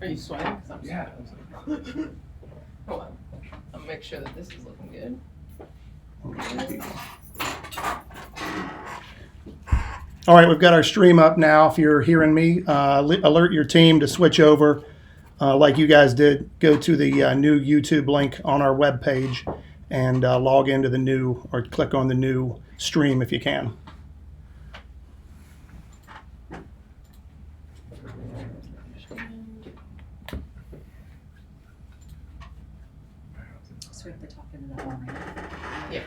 Are you sweating? 'Cause I'm Yeah. sweating. Hold on. I'll make sure that this is looking good. All right, we've got our stream up now. If you're hearing me, alert your team to switch over like you guys did. Go to the new YouTube link on our webpage and log into the new, or click on the new stream if you can. So we have to talk into that one, right? Yeah.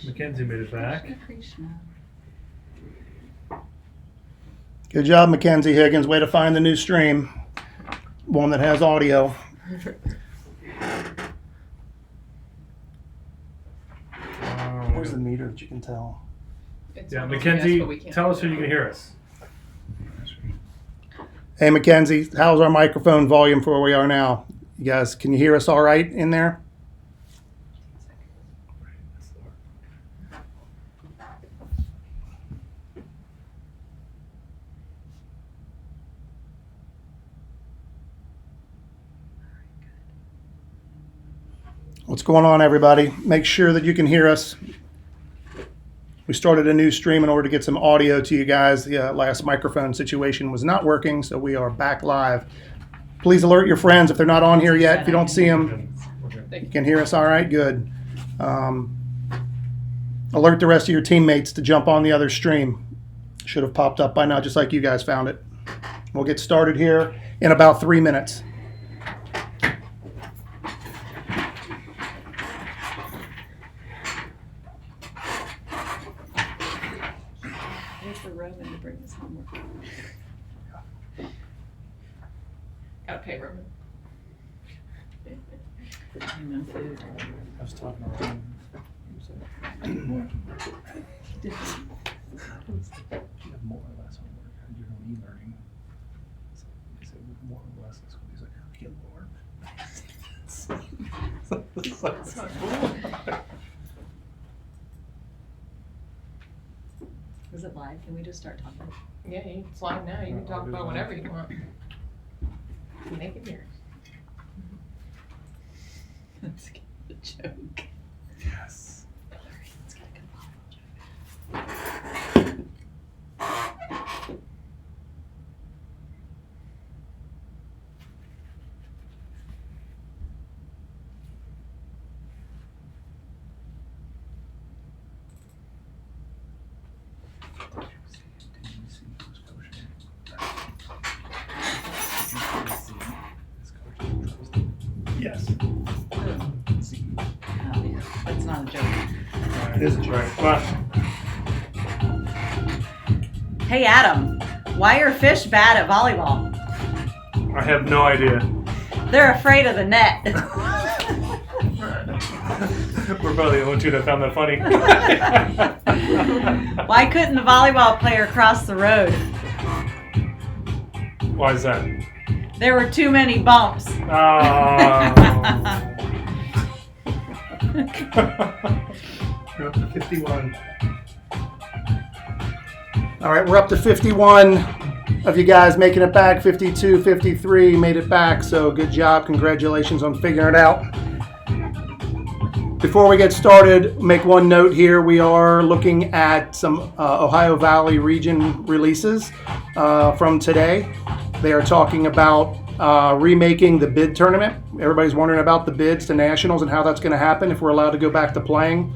Mackenzie made it back. Good job, Mackenzie Higgins. Way to find the new stream, one that has audio. Where's the meter that you can tell? It's Yeah, on OBS, Mackenzie, but we can't tell us see so it. you can hear us. Hey, Mackenzie, how's our microphone volume for where we are now? You guys, can you hear us all right in there? What's going on, everybody? Make sure that you can hear us. We started a new stream in order to get some audio to you guys. The last microphone situation was not working, so we are back live. Please alert your friends if they're not on here yet. If you don't see them, you can hear us all right? Good. Alert the rest of your teammates to jump on the other stream. Should have popped up by now, just like you guys found it. We'll get started here in about 3 minutes. Where's the Roman to bring this homework? Gotta pay Roman. I was talking to Ryan. You have more or less homework. You're on e-learning. So he said, more or less. He's like, I get more. That's not cool. Is it live? Can we just start talking? Yeah, you can slide now. You can talk about whatever you want. They can hear. Let's get the joke. Yes. It's got a good Yes. Oh, yeah. That's not a joke. It is a joke. Right. Come on. Hey, Adam, why are fish bad at volleyball? I have no idea. They're afraid of the net. We're probably the only two that found that funny. Why couldn't the volleyball player cross the road? Why is that? There were too many bumps. Oh. We're up to 51. All right, we're up to 51 of you guys making it back. 52, 53 made it back, so good job. Congratulations on figuring it out. Before we get started, make one note here. We are looking at some Ohio Valley region releases from today. They are talking about remaking the bid tournament. Everybody's wondering about the bids to nationals and how that's going to happen if we're allowed to go back to playing.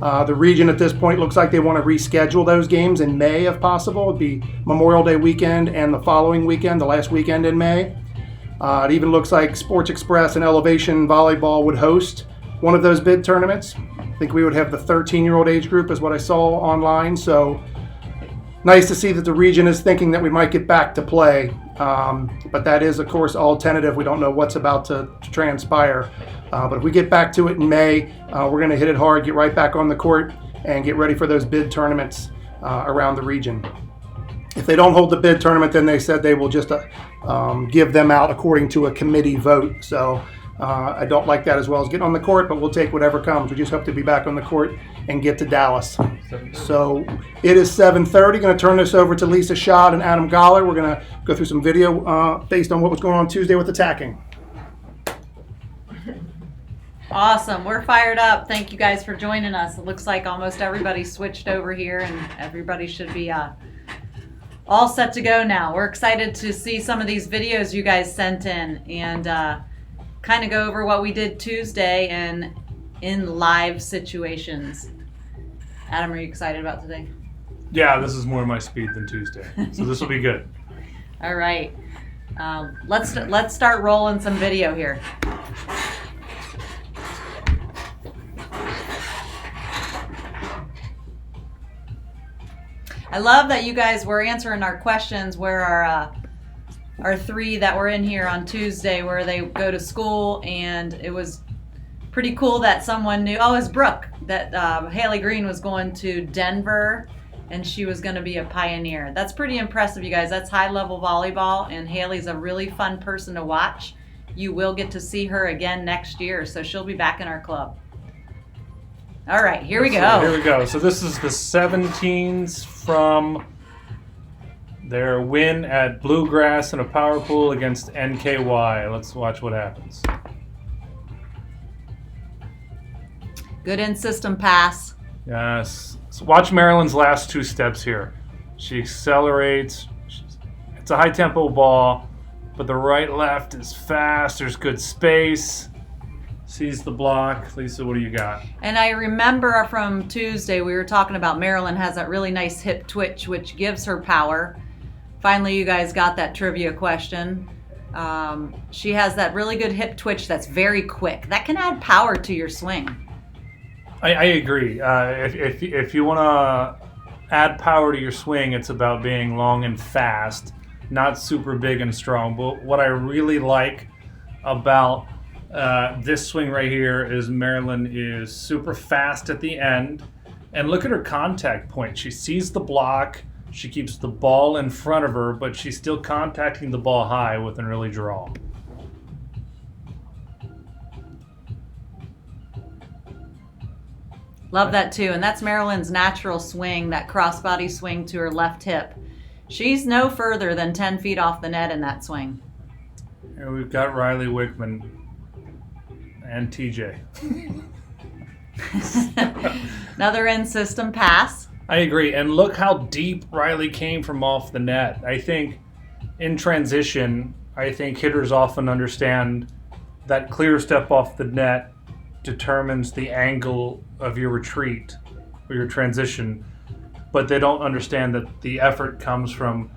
The region at this point looks like they want to reschedule those games in May if possible. It'd be Memorial Day weekend and the following weekend, the last weekend in May. It even looks like Sports Express and Elevation Volleyball would host one of those bid tournaments. I think we would have the 13-year-old age group is what I saw online. So nice to see that the region is thinking that we might get back to play. But that is, of course, all tentative. We don't know what's about to transpire. But if we get back to it in May, we're going to hit it hard, get right back on the court, and get ready for those bid tournaments around the region. If they don't hold the bid tournament, then they said they will just give them out according to a committee vote. So I don't like that as well as getting on the court, but we'll take whatever comes. We just hope to be back on the court and get to Dallas. So it is 7:30. Going to turn this over to Lisa Schott and Adam Goller. We're going to go through some video based on what was going on Tuesday with attacking. Awesome. We're fired up. Thank you guys for joining us. It looks like almost everybody switched over here, and everybody should be all set to go now. We're excited to see some of these videos you guys sent in and kind of go over what we did Tuesday and in live situations. Adam, are you excited about today? Yeah, this is more my speed than Tuesday, so this will be good. All right. Let's start rolling some video here. I love that you guys were answering our questions where our three that were in here on Tuesday where they go to school, and it was pretty cool that someone knew, oh, it was Brooke, that Haley Green was going to Denver and she was going to be a pioneer. That's pretty impressive, you guys. That's high-level volleyball, and Haley's a really fun person to watch. You will get to see her again next year, so she'll be back in our club. All right, here we go. Here we go. So this is the 17s from their win at Bluegrass in a power pool against NKY. Let's watch what happens. Good in-system pass. Yes. So watch Marilyn's last two steps here. She accelerates. It's a high-tempo ball, but the right-left is fast. There's good space. Sees the block. Lisa, what do you got? And I remember from Tuesday we were talking about Marilyn has that really nice hip twitch which gives her power. Finally, you guys got that trivia question. She has that really good hip twitch that's very quick. That can add power to your swing. I agree. If you want to add power to your swing, it's about being long and fast, not super big and strong. But what I really like about this swing right here is Marilyn is super fast at the end, and look at her contact point. She sees the block, she keeps the ball in front of her, but she's still contacting the ball high with an early draw. Love that too, and that's Marilyn's natural swing, that crossbody swing to her left hip. She's no further than 10 feet off the net in that swing. And we've got Riley Wickman and TJ. Another in-system pass. I agree, and look how deep Riley came from off the net. I think in transition, hitters often understand that clear step off the net determines the angle of your retreat or your transition, but they don't understand that the effort comes from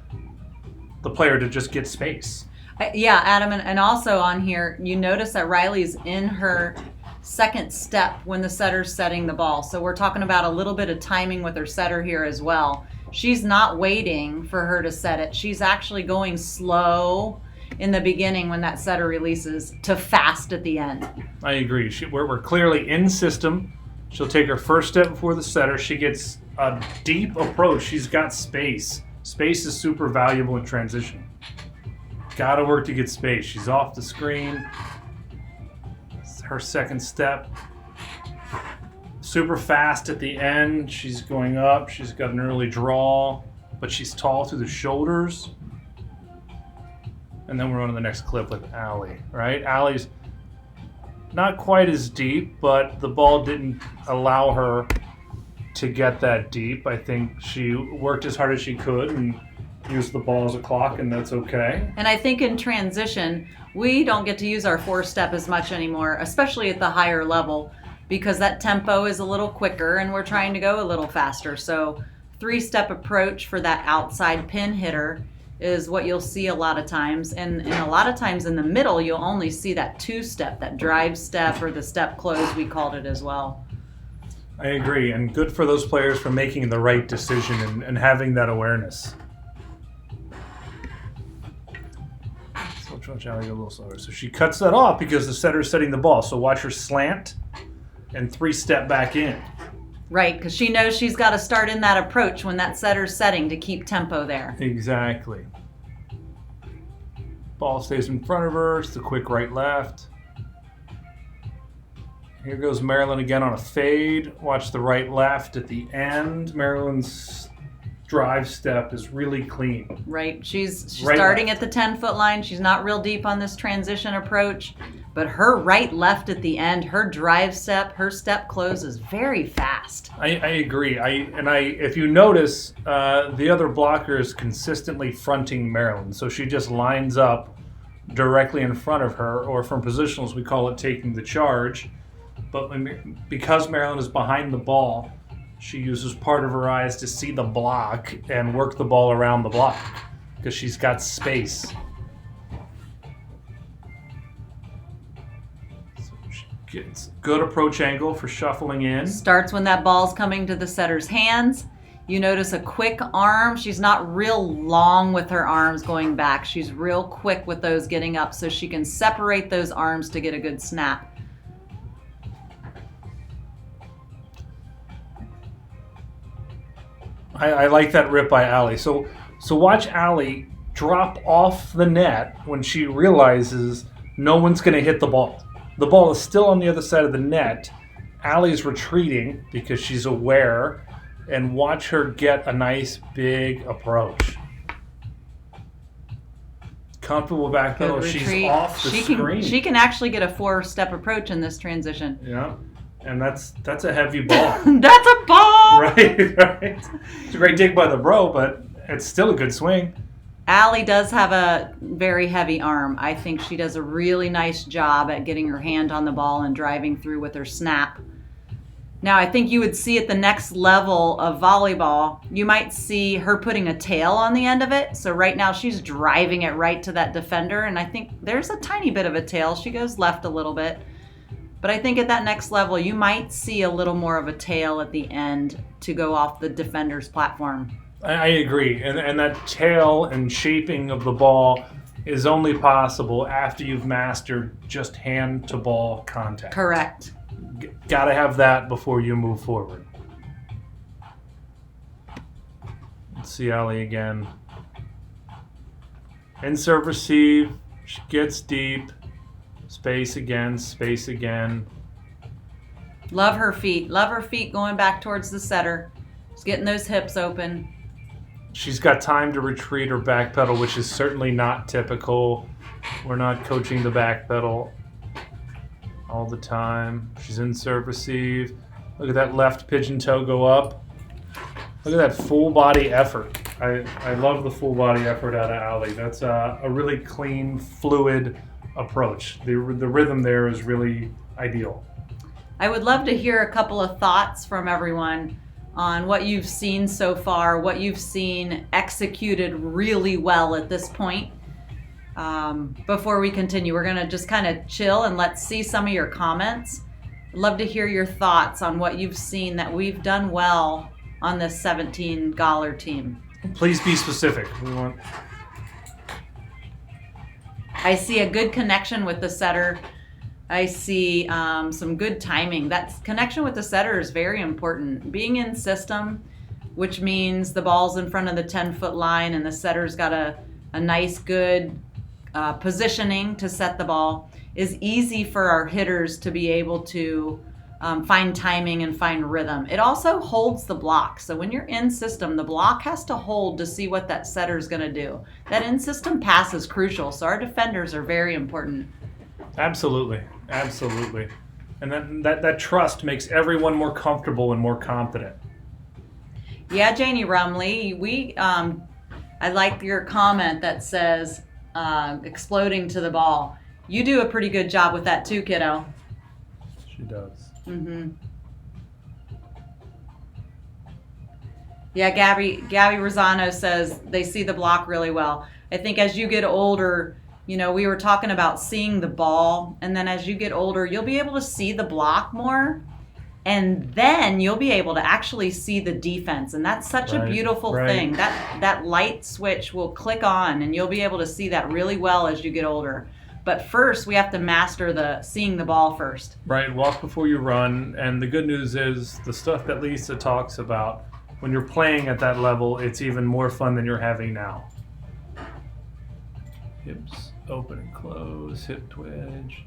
the player to just get space. Yeah, Adam, and also on here, you notice that Riley's in her second step when the setter's setting the ball. So we're talking about a little bit of timing with her setter here as well. She's not waiting for her to set it. She's actually going slow in the beginning when that setter releases to fast at the end. I agree. We're clearly in system. She'll take her first step before the setter. She gets a deep approach. She's got space. Space is super valuable in transition. Got to work to get space. She's off the screen. It's her second step. Super fast at the end. She's going up. She's got an early draw, but she's tall through the shoulders. And then we're on to the next clip with Allie, right? Allie's not quite as deep, but the ball didn't allow her to get that deep. I think she worked as hard as she could and used the ball as a clock, and that's okay. And I think in transition, we don't get to use our four-step as much anymore, especially at the higher level, because that tempo is a little quicker and we're trying to go a little faster. So three-step approach for that outside pin hitter is what you'll see a lot of times. And a lot of times in the middle, you'll only see that two-step, that drive step or the step close, we called it as well. I agree, and good for those players for making the right decision and having that awareness. So watch Allie go a little slower. So she cuts that off because the setter's setting the ball. So watch her slant and three-step back in. Right, because she knows she's got to start in that approach when that setter's setting to keep tempo there. Exactly. Ball stays in front of her. It's the quick right-left. Here goes Marilyn again on a fade. Watch the right left at the end. Marilyn's drive step is really clean. Right. She's Right starting left. at the 10-foot line. She's not real deep on this transition approach. But her right left at the end, her drive step, her step close is very fast. I agree. If you notice, the other blocker is consistently fronting Marilyn. So she just lines up directly in front of her, or from positionals, we call it taking the charge. But because Marilyn is behind the ball, she uses part of her eyes to see the block and work the ball around the block because she's got space. So she gets good approach angle for shuffling in. Starts when that ball's coming to the setter's hands. You notice a quick arm. She's not real long with her arms going back. She's real quick with those getting up so she can separate those arms to get a good snap. I like that rip by Allie. So watch Allie drop off the net when she realizes no one's going to hit the ball. The ball is still on the other side of the net. Allie's retreating because she's aware, and watch her get a nice big approach. Comfortable back Good pedal. She's retreat. off the screen. She can actually get a 4-step approach in this transition. Yeah, and that's a heavy ball. That's a ball! Right. It's a great dig by the bro, but it's still a good swing. Allie does have a very heavy arm. I think she does a really nice job at getting her hand on the ball and driving through with her snap. Now, I think you would see at the next level of volleyball, you might see her putting a tail on the end of it. So right now she's driving it right to that defender, and I think there's a tiny bit of a tail. She goes left a little bit. But I think at that next level, you might see a little more of a tail at the end to go off the defender's platform. I agree. And that tail and shaping of the ball is only possible after you've mastered just hand-to-ball contact. Correct. Gotta have that before you move forward. Let's see Allie again. In serve receive. She gets deep. Space again. Love her feet. Love her feet going back towards the setter. Just getting those hips open. She's got time to retreat or back pedal, which is certainly not typical. We're not coaching the back pedal all the time. She's in serve receive. Look at that left pigeon toe go up. Look at that full body effort. I love the full body effort out of Allie. That's a really clean, fluid approach. The rhythm there is really ideal. I would love to hear a couple of thoughts from everyone on what you've seen so far, what you've seen executed really well at this point. Before we continue, we're going to just kind of chill and let's see some of your comments. I'd love to hear your thoughts on what you've seen that we've done well on this 17 Galler team. Please be specific. I see a good connection with the setter. I see some good timing. That connection with the setter is very important. Being in system, which means the ball's in front of the 10-foot line and the setter's got a nice, good positioning to set the ball, is easy for our hitters to be able to find timing and find rhythm. It also holds the block. So when you're in system, the block has to hold to see what that setter's going to do. That in-system pass is crucial. So our defenders are very important. Absolutely. And that trust makes everyone more comfortable and more confident. Yeah, Janie Rumley, I like your comment that says exploding to the ball. You do a pretty good job with that too, kiddo. She does. Mm-hmm. Yeah, Gabby Rosano says they see the block really well. I think as you get older, we were talking about seeing the ball, and then as you get older, you'll be able to see the block more, and then you'll be able to actually see the defense, and that's such a beautiful thing. That light switch will click on, and you'll be able to see that really well as you get older. But first, we have to master seeing the ball first. Right, walk before you run, and the good news is the stuff that Lisa talks about, when you're playing at that level, it's even more fun than you're having now. Hips open and close, hip twitch.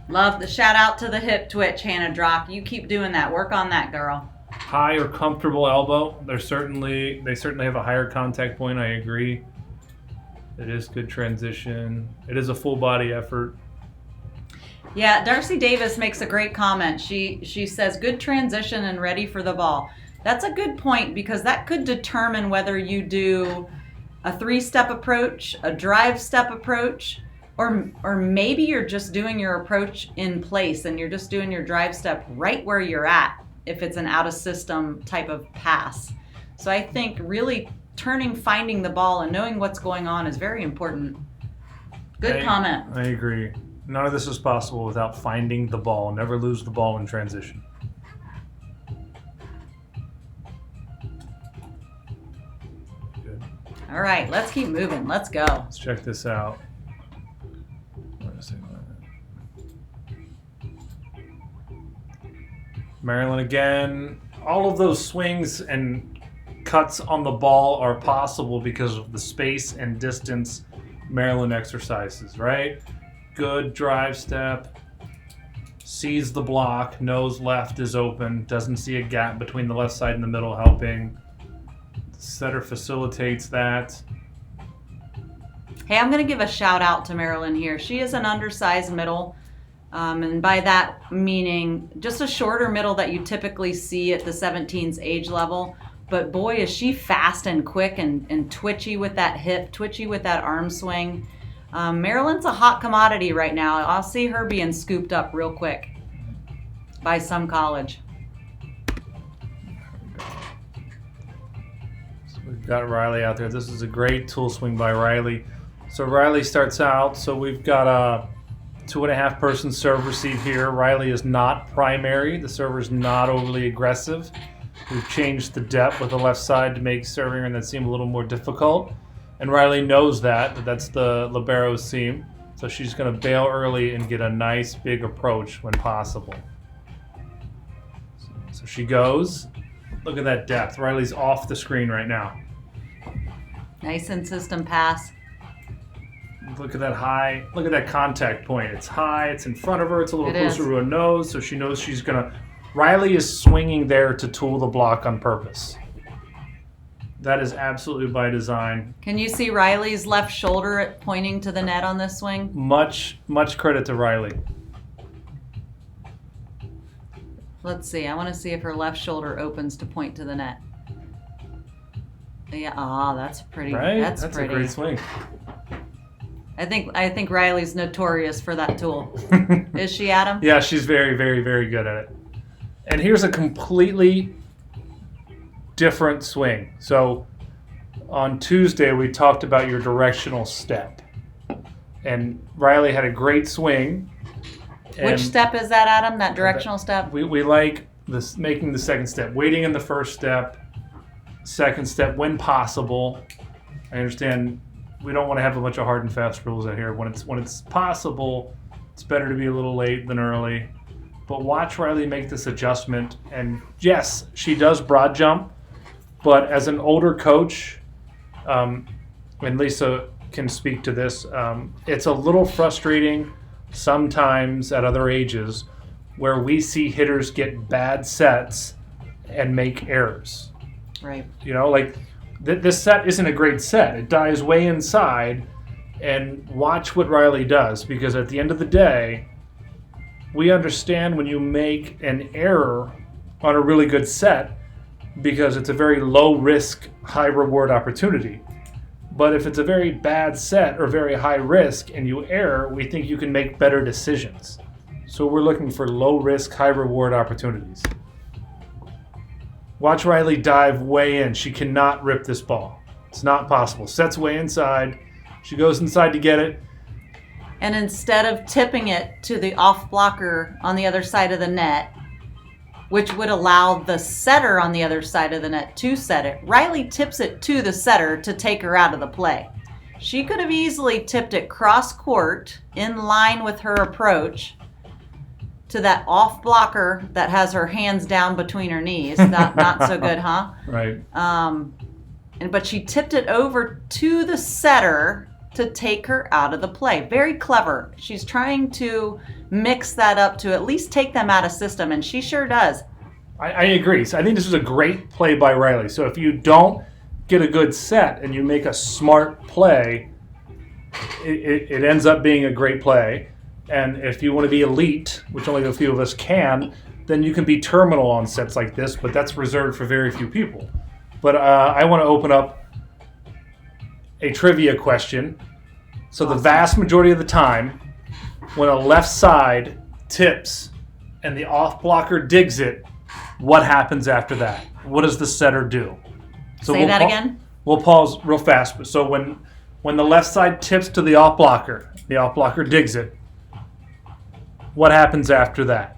Love the shout out to the hip twitch, Hannah Drock. You keep doing that. Work on that, girl. High or comfortable elbow. They certainly have a higher contact point. I agree. It is good transition. It is a full body effort. Yeah, Darcy Davis makes a great comment. She says good transition and ready for the ball. That's a good point because that could determine whether you do a 3-step approach, a drive step approach, or maybe you're just doing your approach in place and you're just doing your drive step right where you're at if it's an out of system type of pass. So I think really finding the ball and knowing what's going on is very important. Good comment. I agree. None of this is possible without finding the ball. Never lose the ball in transition. Good. All right, let's keep moving. Let's go. Let's check this out. Maryland again. All of those swings and cuts on the ball are possible because of the space and distance Maryland exercises, right? Good drive step, sees the block, knows left is open, doesn't see a gap between the left side and the middle helping. The setter facilitates that. Hey, I'm going to give a shout out to Marilyn here. She is an undersized middle, and by that meaning just a shorter middle that you typically see at the 17s age level. But boy, is she fast and quick and twitchy with that hip, twitchy with that arm swing. Maryland's a hot commodity right now. I'll see her being scooped up real quick by some college. So we've got Riley out there. This is a great tool swing by Riley. So Riley starts out. So we've got a 2.5 person serve receive here. Riley is not primary. The server is not overly aggressive. We've changed the depth with the left side to make serving and that seem a little more difficult. And Riley knows that. That's the libero's seam. So she's going to bail early and get a nice big approach when possible. So she goes. Look at that depth. Riley's off the screen right now. Nice and system pass. Look at that high. Look at that contact point. It's high. It's in front of her. It's a little It closer is. to her nose. So she knows she's going to. Riley is swinging there to tool the block on purpose. That is absolutely by design. Can you see Riley's left shoulder pointing to the net on this swing? Much credit to Riley. Let's see. I want to see if her left shoulder opens to point to the net. Yeah, that's pretty. Right? That's a pretty. great swing. I think Riley's notorious for that tool. Is she, Adam? Yeah, she's very, very, very good at it. And here's a completely different swing. So on Tuesday, we talked about your directional step. And Riley had a great swing. Which step is that, Adam? That directional step? We like this, making the second step, waiting in the first step, second step when possible. I understand we don't want to have a bunch of hard and fast rules out here. When it's possible, it's better to be a little late than early. But watch Riley make this adjustment. And yes, she does broad jump. But as an older coach, and Lisa can speak to this, it's a little frustrating sometimes at other ages where we see hitters get bad sets and make errors. Right. You know, like this set isn't a great set. It dies way inside. And watch what Riley does, because at the end of the day, we understand when you make an error on a really good set because it's a very low risk, high reward opportunity. But if it's a very bad set or very high risk and you err, we think you can make better decisions. So we're looking for low risk, high reward opportunities. Watch Riley dive way in. She cannot rip this ball. It's not possible. Sets way inside. She goes inside to get it. And instead of tipping it to the off blocker on the other side of the net, which would allow the setter on the other side of the net to set it, Riley tips it to the setter to take her out of the play. She could have easily tipped it cross court in line with her approach to that off blocker that has her hands down between her knees. Not so good, huh? Right. But she tipped it over to the setter to take her out of the play. Very clever. She's trying to mix that up to at least take them out of system, and she sure does. I agree. So I think this was a great play by Riley. So if you don't get a good set and you make a smart play, it ends up being a great play. And if you want to be elite, which only a few of us can, then you can be terminal on sets like this, but that's reserved for very few people. But I want to open up a trivia question. So the vast majority of the time, when a left side tips and the off blocker digs it, what happens after that? What does the setter do? So Say that again? We'll pause real fast. So when the left side tips to the off blocker digs it, what happens after that?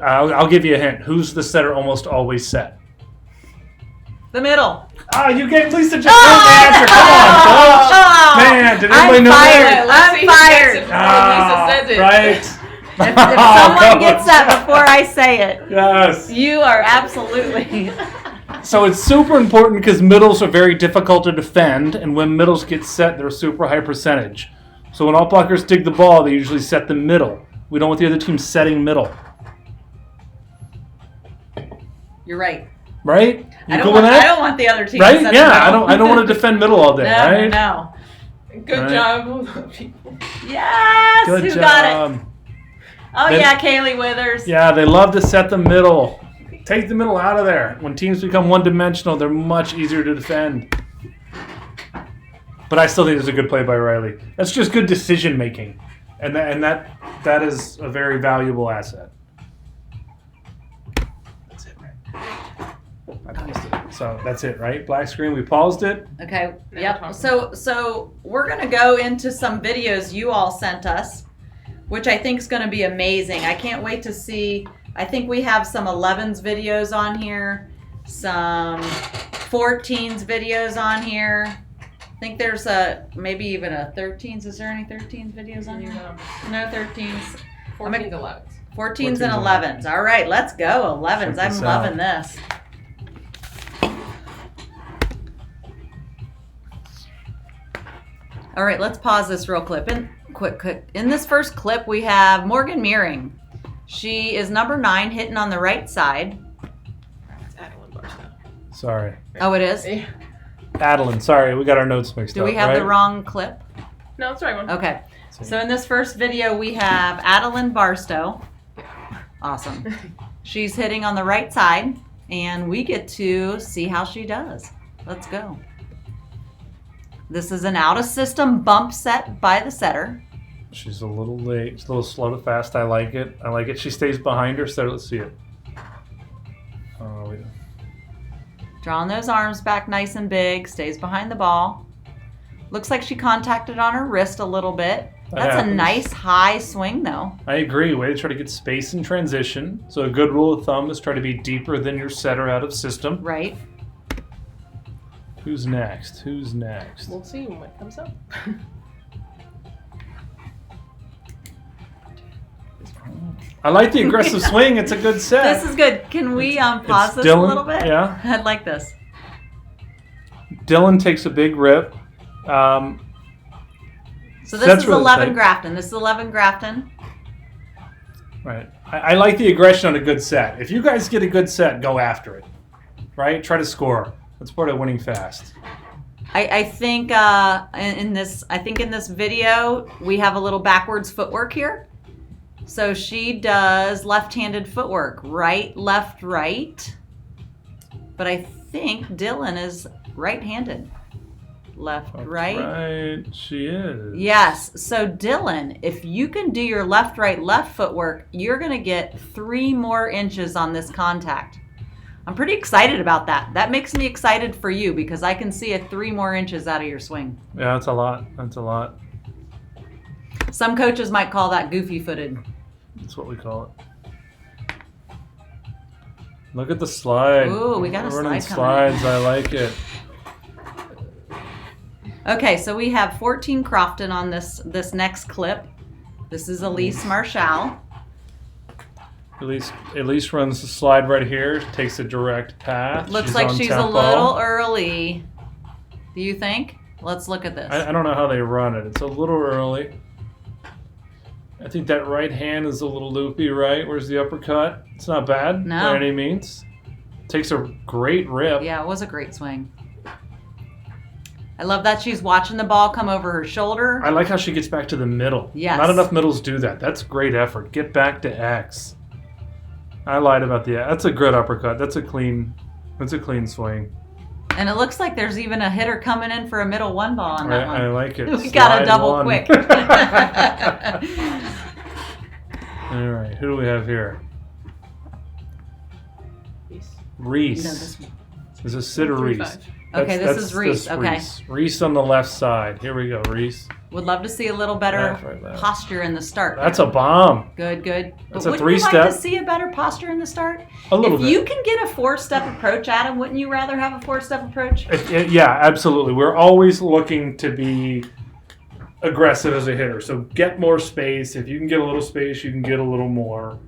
I'll give you a hint. Who's the setter almost always set? The middle. Oh, you gave Lisa just the answer. Come on, coach. Man, did everybody know that? I'm fired. Lisa says it. Right. If someone gets that before I say it, Yes. you are absolutely. So it's super important because middles are very difficult to defend, and when middles get set, they're a super high percentage. So when all blockers dig the ball, they usually set the middle. We don't want the other team setting middle. You're right. Right? You I cool don't with that? want the other team. Right? to set Yeah, the middle. I don't want to defend middle all day, No, right? no. Good Right. job, people. Yes. Good Who job. got it? Oh Then- yeah, Kaylee Withers. Yeah, they love to set the middle. Take the middle out of there. When teams become one-dimensional, they're much easier to defend. But I still think it's a good play by Riley. That's just good decision making, and that is a very valuable asset. That's it, right? I paused it. So that's it, right? Black screen. We paused it. Okay. Now Yep. we're So we're gonna go into some videos you all sent us, which I think is gonna be amazing. I can't wait to see. I think we have some 11s videos on here, some 14s videos on here. I think there's maybe even a 13s. Is there any 13s videos on here? No 13s. 14 to 11. 14s and 11s. All right, let's go. 11s. Check I'm this loving out. this. All right, let's pause this real quick. In this first clip, we have Morgan Meering. She is number 9, hitting on the right side. It's Adeline Barstow. Sorry, Oh, it is? Yeah. Adeline. Sorry, we got our notes mixed Do up. we have right? the wrong clip? No, it's the right one. Okay. So in this first video, we have Adeline Barstow. Awesome. She's hitting on the right side, and we get to see how she does. Let's go. This is an out-of-system bump set by the setter. She's a little late. She's a little slow to fast. I like it. I like it. She stays behind her, so let's see it. Oh, yeah. Drawing those arms back nice and big, stays behind the ball. Looks like she contacted on her wrist a little bit. That That's a happens. nice high swing, though. I agree. Way to try to get space in transition. So a good rule of thumb is try to be deeper than your setter out of system. Right? Who's next? Who's next? We'll see when it comes up. I like the aggressive swing. It's a good set. This is good. Can we pause It's this Dylan, a little bit? Yeah. I'd like this. Dylan takes a big rip. So this That's is really 11 tight. Grafton. This is 11 Grafton. Right. I like the aggression on a good set. If you guys get a good set, go after it. Right? Try to score. That's part of winning fast. I think in this video we have a little backwards footwork here. So she does left-handed footwork, right, left, right. But I think Dylan is right-handed. Left, right. Right. She is. Yes. So Dylan, if you can do your left, right, left footwork, you're going to get 3 more inches on this contact. I'm pretty excited about that. That makes me excited for you because I can see 3 more inches out of your swing. Yeah, that's a lot. That's a lot. Some coaches might call that goofy-footed. That's what we call it. Look at the slide. Ooh, we got a We're running slide coming. slides. I like it. Okay, so we have 14 Crofton on this next clip. This is Elise Marshall. Elise runs the slide right here. Takes a direct path. Looks like on she's a tempo. little early. Do you think? Let's look at this. I don't know how they run it. It's a little early. I think that right hand is a little loopy, right? Where's the uppercut? It's not bad by any means. Takes a great rip. Yeah, it was a great swing. I love that she's watching the ball come over her shoulder. I like how she gets back to the middle. Yes. Not enough middles do that. That's great effort. Get back to X. I lied about the X. That's a good uppercut. That's a clean swing. And it looks like there's even a hitter coming in for a middle one ball on that one. I like it. We got a double one. quick. All right. Who do we have here? Reese. No, this one. Is it Sid or Reese? 3-5. Okay, this is Reese. Okay. Reese on the left side. Here we go, Reese. Would love to see a little better Left. posture in the start. That's a bomb. Good. That's But a wouldn't you like 3-step. to see a better posture in the start? A little if bit. you can get a 4-step approach, Adam, wouldn't you rather have a 4-step approach? Yeah, absolutely. We're always looking to be aggressive as a hitter. So get more space. If you can get a little space, you can get a little more.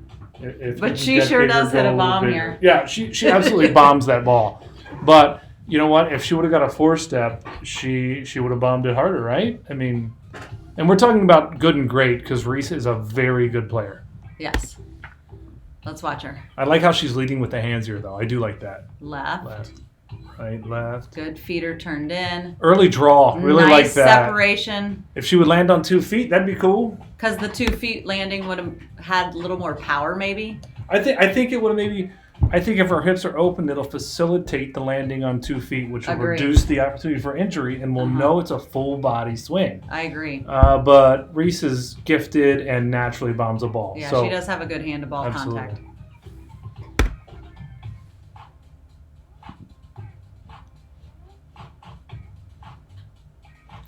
But she sure does hit a bomb here. Yeah, she absolutely bombs that ball. But you know what? If she would have got a 4-step, she would have bombed it harder, right? I mean, and we're talking about good and great because Reese is a very good player. Yes. Let's watch her. I like how she's leading with the hands here, though. I do like that. Left. Right, left. Good feeder turned in. Early draw. Really nice like that. Separation. If she would land on 2 feet, that'd be cool. Because the 2 feet landing would have had a little more power, maybe. I think it would have maybe. I think if her hips are open, it'll facilitate the landing on 2 feet, which will Agree. reduce the opportunity for injury, and we'll know it's a full body swing. I agree. But Reese is gifted and naturally bombs a ball. Yeah, so, she does have a good hand-to-ball absolutely. contact.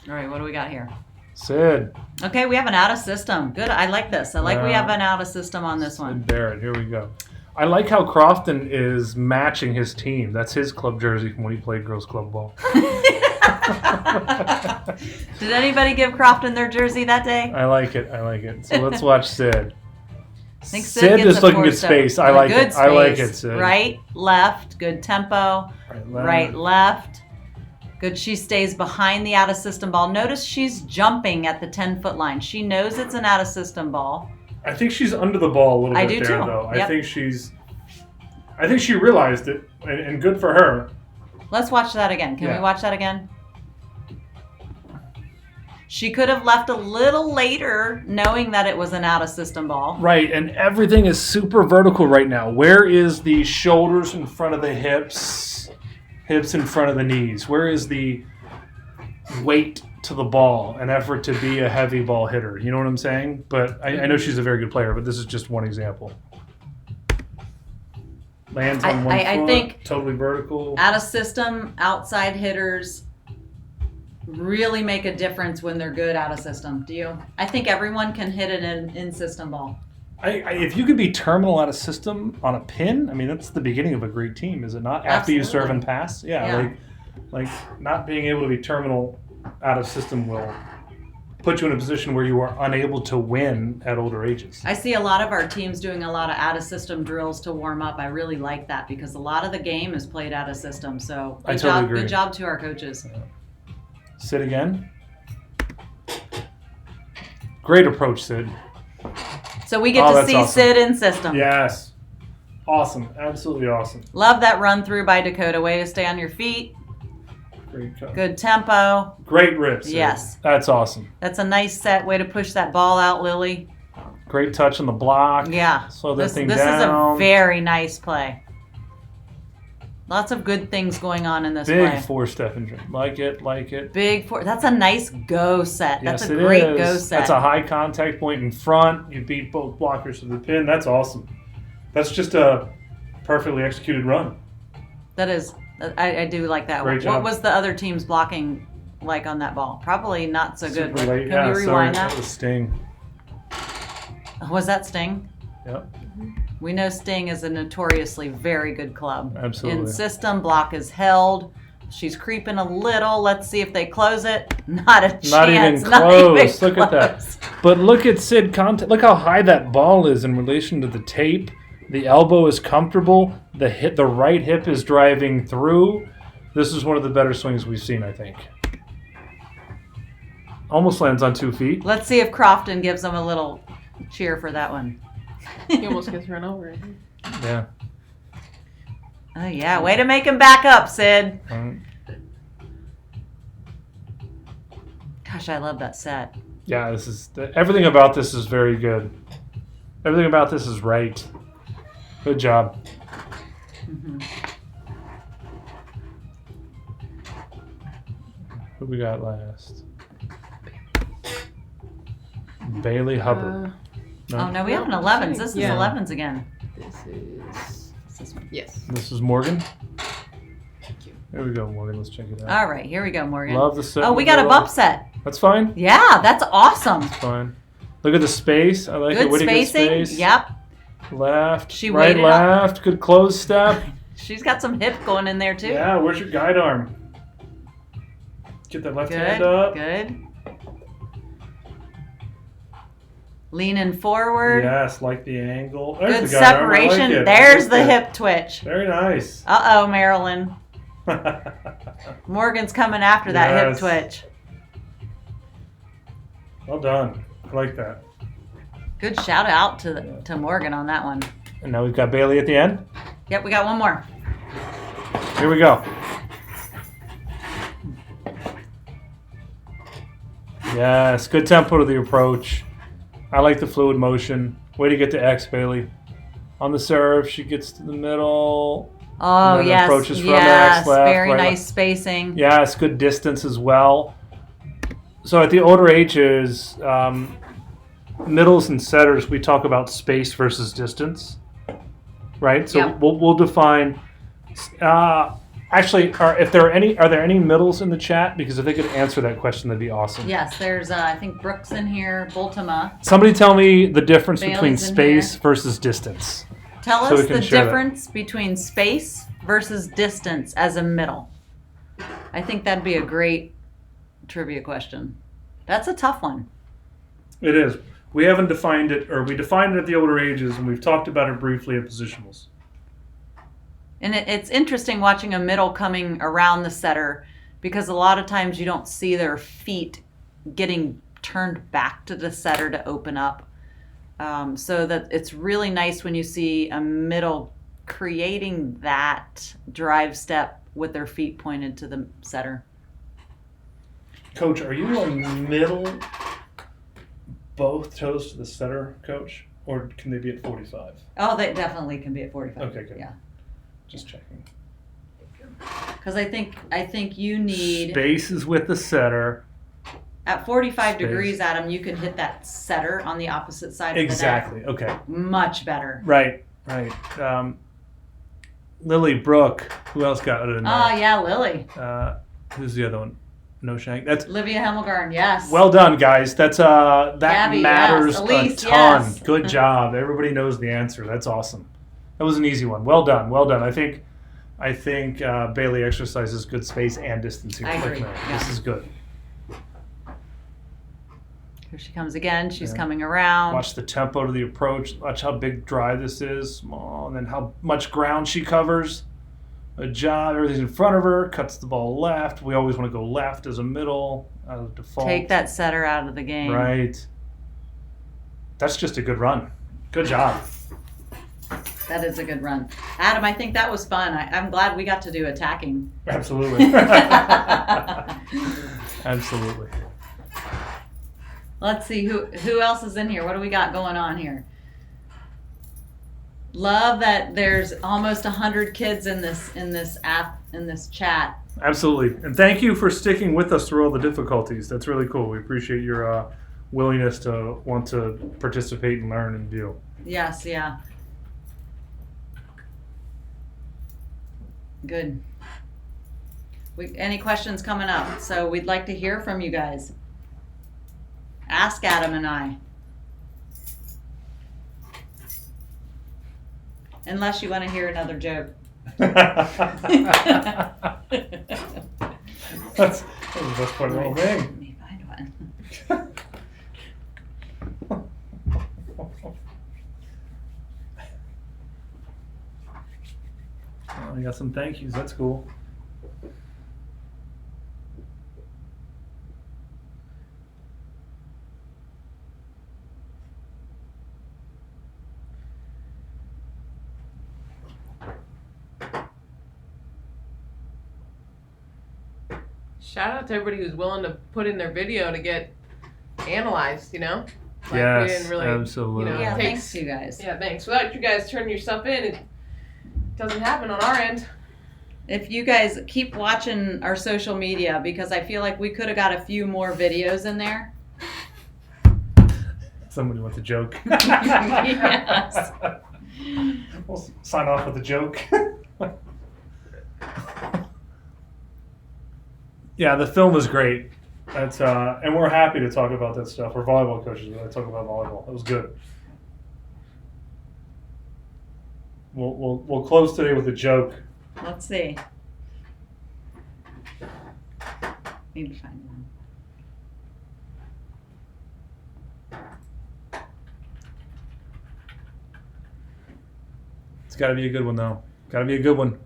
All right, what do we got here? Sid. Okay, we have an out-of-system. Good, I like this. I like we Yeah. have an out-of-system on this Sid one. Barrett. Here we go. I like how Crofton is matching his team. That's his club jersey from when he played girls club ball. Did anybody give Crofton their jersey that day? I like it. So let's watch Sid. I think Sid gets is a looking at 4-step. space. I like Good it. I like space. it, Sid. Right, left, good tempo. left. Right, left. Good, she stays behind the out-of-system ball. Notice she's jumping at the 10-foot line. She knows it's an out-of-system ball. I think she's under the ball a little I bit do there, too. though. Yep. I think she realized it, and good for her. Let's watch that again. Can Yeah. we watch that again? She could have left a little later knowing that it was an out-of-system ball. Right, and everything is super vertical right now. Where is the shoulders in front of the hips, hips in front of the knees? Where is the weight to the ball, an effort to be a heavy ball hitter? You know what I'm saying? But I know she's a very good player, but this is just one example. Lands on one I foot, think totally vertical. Out-of-system, outside hitters really make a difference when they're good out-of-system. Do you? I think everyone can hit an in-system ball. If you could be terminal out of system on a pin, I mean, that's the beginning of a great team, is it not? After you serve and pass? Yeah. Like not being able to be terminal out of system will put you in a position where you are unable to win at older ages. I see a lot of our teams doing a lot of out-of-system drills to warm up. I really like that because a lot of the game is played out-of-system. So I totally agree. Good job to our coaches. Sid again. Great approach, Sid. So we get to that's see awesome. Sid in system. Yes. Awesome. Absolutely awesome. Love that run through by Dakota. Way to stay on your feet. Great cut. Good tempo. Great rip, Sid. Yes. That's awesome. That's a nice set. Way to push that ball out, Lily. Great touch on the block. Yeah. Slow that This thing is down. a very nice play. Lots of good things going on in this Big play. four-step injury. Like it. Big four. That's a nice go set. That's Yes, a it great is. go set. That's a high contact point in front. You beat both blockers to the pin. That's awesome. That's just a perfectly executed run. That is. I do like that. Great What job. was the other team's blocking like on that ball? Probably not so good. Super late. Can Yeah, we sorry. rewind That that? was Sting. Was that Sting? Yep. We know Sting is a notoriously very good club. Absolutely. In system, block is held. She's creeping a little. Let's see if they close it. Not a chance. Not even close. Look at that. But look at Sid contact. Look how high that ball is in relation to the tape. The elbow is comfortable. The right hip is driving through. This is one of the better swings we've seen, I think. Almost lands on 2 feet. Let's see if Crofton gives them a little cheer for that one. He almost gets run over. Yeah. Oh yeah, way to make him back up, Sid. Gosh, I love that set. Yeah, this is everything about this is very good. Everything about this is right. Good job. Mm-hmm. Who we got last? Bailey Hubbard. Oh no, we have an No, 11s. This is yeah. 11s again. This is. This one. Yes. This is Morgan. Thank you. There we go, Morgan. Let's check it out. All right, here we go, Morgan. Love the set. Oh, in we the got a middle. bump set. That's fine. Yeah, that's awesome. Fine. Look at the space. I like it. Good Way to get spacing. space. Yep. Left. She right, waited up. left. Good close step. She's got some hip going in there too. Yeah, where's your guide arm? Get that left hand up. Good. Leaning forward. Yes, like the angle. There's Good the guide arm. I like separation. it. I There's like the it. hip twitch. Very nice. Uh-oh, Marilyn. Morgan's coming after that hip Yes. twitch. Well done. I like that. Good shout out to Morgan on that one. And now we've got Bailey at the end. Yep, we got one more. Here we go. Yes, good tempo to the approach. I like the fluid motion. Way to get to X, Bailey. On the serve, she gets to the middle. Oh, And then yes. approaches from Yes, X, left, very right, nice left. spacing. Yes, good distance as well. So at the older ages, middles and setters, we talk about space versus distance, right? So Yep. we'll define. Actually, are there any middles in the chat? Because if they could answer that question, that'd be awesome. Yes, there's, I think Brooks in here, Bultima. Somebody tell me the difference between Bailey's in space here. versus distance. Tell So we us can the share that. difference between space versus distance as a middle. I think that'd be a great trivia question. That's a tough one. It is. We haven't defined it, or we defined it at the older ages, and we've talked about it briefly at positionals. And it's interesting watching a middle coming around the setter because a lot of times you don't see their feet getting turned back to the setter to open up. So that it's really nice when you see a middle creating that drive step with their feet pointed to the setter. Coach, are you a middle both toes to the setter, Coach? Or can they be at 45? Oh, they definitely can be at 45. Okay, good. Yeah. Just checking. Because I think you need Space is with the setter. at 45 Space. degrees, Adam, you can hit that setter on the opposite side Exactly. of the Okay. net. Much better. Right. Lily, Brooke. Who else got it in there? Oh yeah, Lily. Who's the other one? No Shank. That's Olivia Hemmelgarn, yes. well done, guys. That's that Gabby, matters yes. Elise, a ton. yes. Good job. Everybody knows the answer. That's awesome. That was an easy one. Well done. Well done. I think Bailey exercises good space and distance here. I agree, Like, yeah. This is good. Here she comes again. She's Yeah. coming around. Watch the tempo to the approach. Watch how big drive this is. Small, and then how much ground she covers. A job. Everything's in front of her. Cuts the ball left. We always want to go left as a middle out of default. Take that setter out of the game. Right. That's just a good run. Good job. That is a good run. Adam, I think that was fun. I'm glad we got to do attacking. Absolutely. Absolutely. Let's see who else is in here. What do we got going on here? Love that there's almost 100 kids in this app, in this chat. Absolutely. And thank you for sticking with us through all the difficulties. That's really cool. We appreciate your willingness to want to participate and learn and view. Yes, yeah. Good. Any questions coming up? So we'd like to hear from you guys. Ask Adam and I. Unless you want to hear another joke. That's the best part of the whole thing. Let me find one. Oh, I got some thank yous. That's cool. shout out to everybody who's willing to put in their video to get analyzed, you know? Like, we Yes, didn't really, absolutely. You know, Yeah, it takes- thanks you guys. Yeah, thanks. Without you guys turning your stuff in, it doesn't happen on our end. If you guys keep watching our social media, because I feel like we could have got a few more videos in there. Somebody wants a joke. Yes. We'll sign off with a joke. Yeah, the film was great. That's and we're happy to talk about that stuff. We're volleyball coaches. We talk about volleyball. It was good. We'll close today with a joke. Let's see. Need to find one. It's got to be a good one, though. Got to be a good one.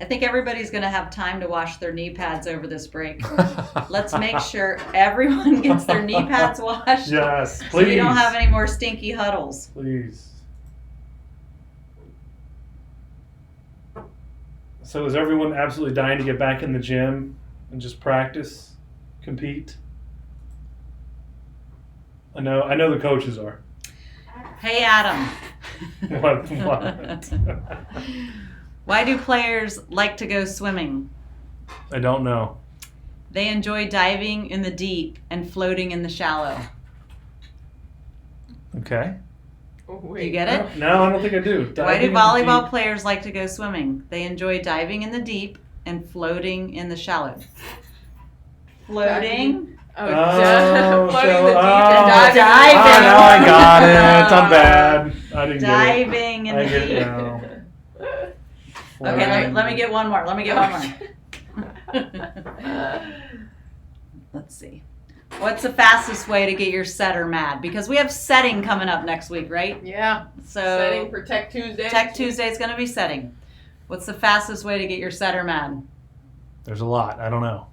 I think everybody's going to have time to wash their knee pads over this break. Let's make sure everyone gets their knee pads washed. Yes, So please. we don't have any more stinky huddles. Please. So is everyone absolutely dying to get back in the gym and just practice, compete? I know the coaches are. Hey, Adam. What? Why do players like to go swimming? I don't know. They enjoy diving in the deep and floating in the shallow. Okay. Oh, Do wait. you get it? No, I don't think I do. Why Diving do in the volleyball deep- players like to go swimming? They enjoy diving in the deep and floating in the shallow. Floating? Oh, Oh, floating so- the deep oh. and diving. Diving. Oh, now I got it. I'm bad. I didn't Diving in I the get it deep. now. Okay, let me get one more. Let me get one more. Let's see. What's the fastest way to get your setter mad? Because we have setting coming up next week, right? Yeah. So Setting for Tech Tuesday. Tech Tuesday is going to be setting. What's the fastest way to get your setter mad? There's a lot. I don't know.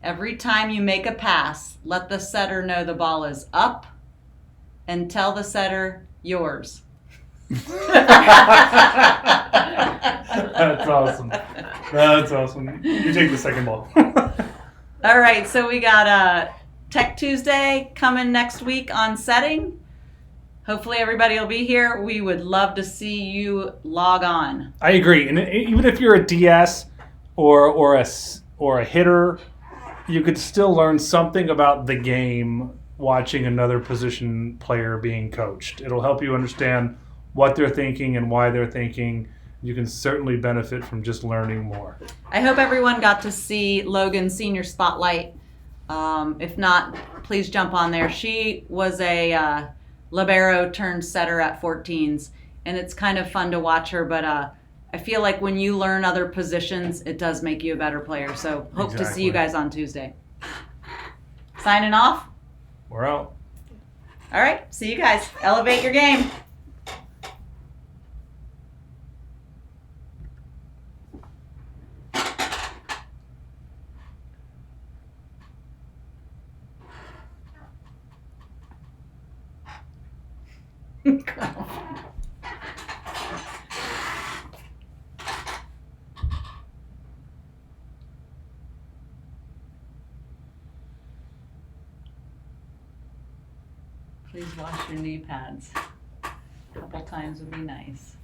Every time you make a pass, let the setter know the ball is up and tell the setter yours. That's awesome. That's awesome. You take the second ball. All right, so we got Tech Tuesday coming next week on setting. Hopefully everybody will be here. We would love to see you log on. I agree. And even if you're a DS or a hitter, you could still learn something about the game watching another position player being coached. It'll help you understand what they're thinking and why they're thinking. You can certainly benefit from just learning more. I hope everyone got to see Logan's senior spotlight. If not, please jump on there. She was a libero turned setter at 14s, and it's kind of fun to watch her, but I feel like when you learn other positions, it does make you a better player. So hope to see you Exactly. guys on Tuesday. Signing off. We're out. All right, see you guys. Elevate your game. Please wash your knee pads. A couple times would be nice.